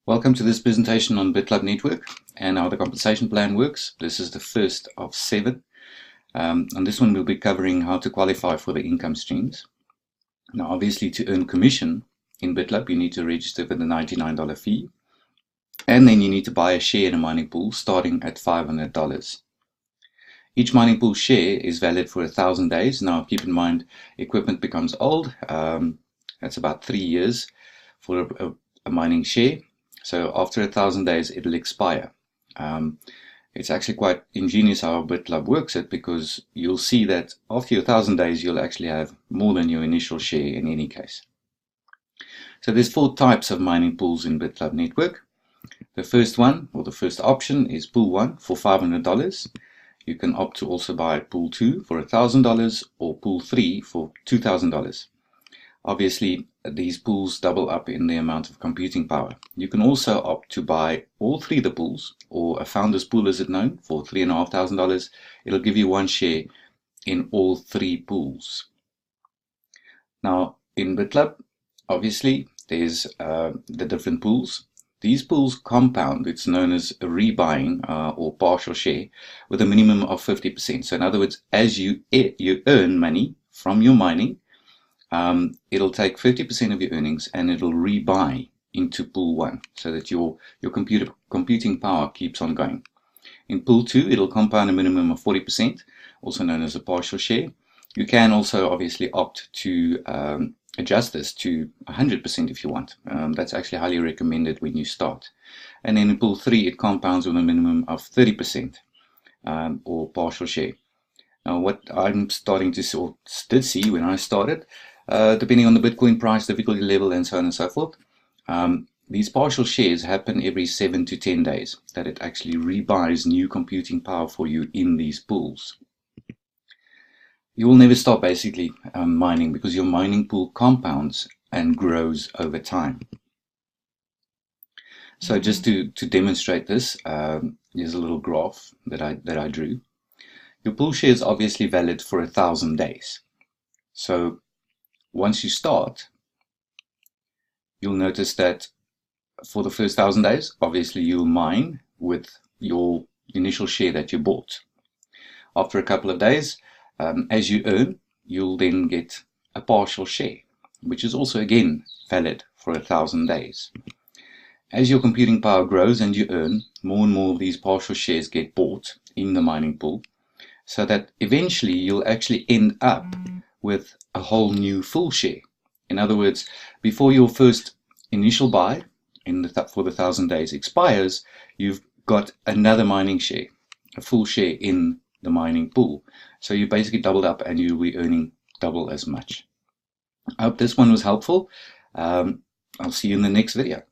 Welcome to this presentation on Bitclub network and how the compensation plan works. This is the first of 7. On this one we'll be covering how to qualify for the income streams. Now obviously to earn commission in Bitclub you need to register for the $99 fee, and then you need to buy a share in a mining pool starting at $500. Each mining pool share is valid for 1,000 days. Now keep in mind equipment becomes old. That's about 3 years for a mining share. So after 1,000 days, it'll expire. It's actually quite ingenious how Bitclub works it, because you'll see that after your 1,000 days, you'll actually have more than your initial share in any case. So there's 4 types of mining pools in Bitclub network. The first one, or the first option, is pool 1 for $500. You can opt to also buy pool 2 for $1,000 or pool 3 for $2,000. Obviously, these pools double up in the amount of computing power. You can also opt to buy all 3 of the pools, or a founder's pool as it's known, for $3,500. It'll give you 1 share in all 3 pools. Now, in Bitclub, obviously, there's the different pools. These pools compound. It's known as a rebuying or partial share with a minimum of 50%. So in other words, as you earn money from your mining, it'll take 50% of your earnings and it'll rebuy into pool 1 so that your computing power keeps on going. In pool 2, it'll compound a minimum of 40%, also known as a partial share. You can also obviously opt to adjust this to 100% if you want. That's actually highly recommended when you start. And then in pool 3, it compounds with a minimum of 30% or partial share. Now, what I'm starting to or did see when I started, depending on the Bitcoin price, difficulty level, and so on and so forth, these partial shares happen every 7 to 10 days, that it actually rebuys new computing power for you in these pools. You will never stop basically mining, because your mining pool compounds and grows over time. So just to demonstrate this, here's a little graph that I drew. Your pool share is obviously valid for 1,000 days. So once you start, you'll notice that for the first 1,000 days, obviously you'll mine with your initial share that you bought. After a couple of days, as you earn, you'll then get a partial share, which is also again valid for 1,000 days. As your computing power grows and you earn, more and more of these partial shares get bought in the mining pool, so that eventually you'll actually end up with a whole new full share. In other words, before your first initial buy for the 1,000 days expires, you've got another mining share, a full share in the mining pool. So you basically doubled up and you'll be earning double as much. I hope this one was helpful. I'll see you in the next video.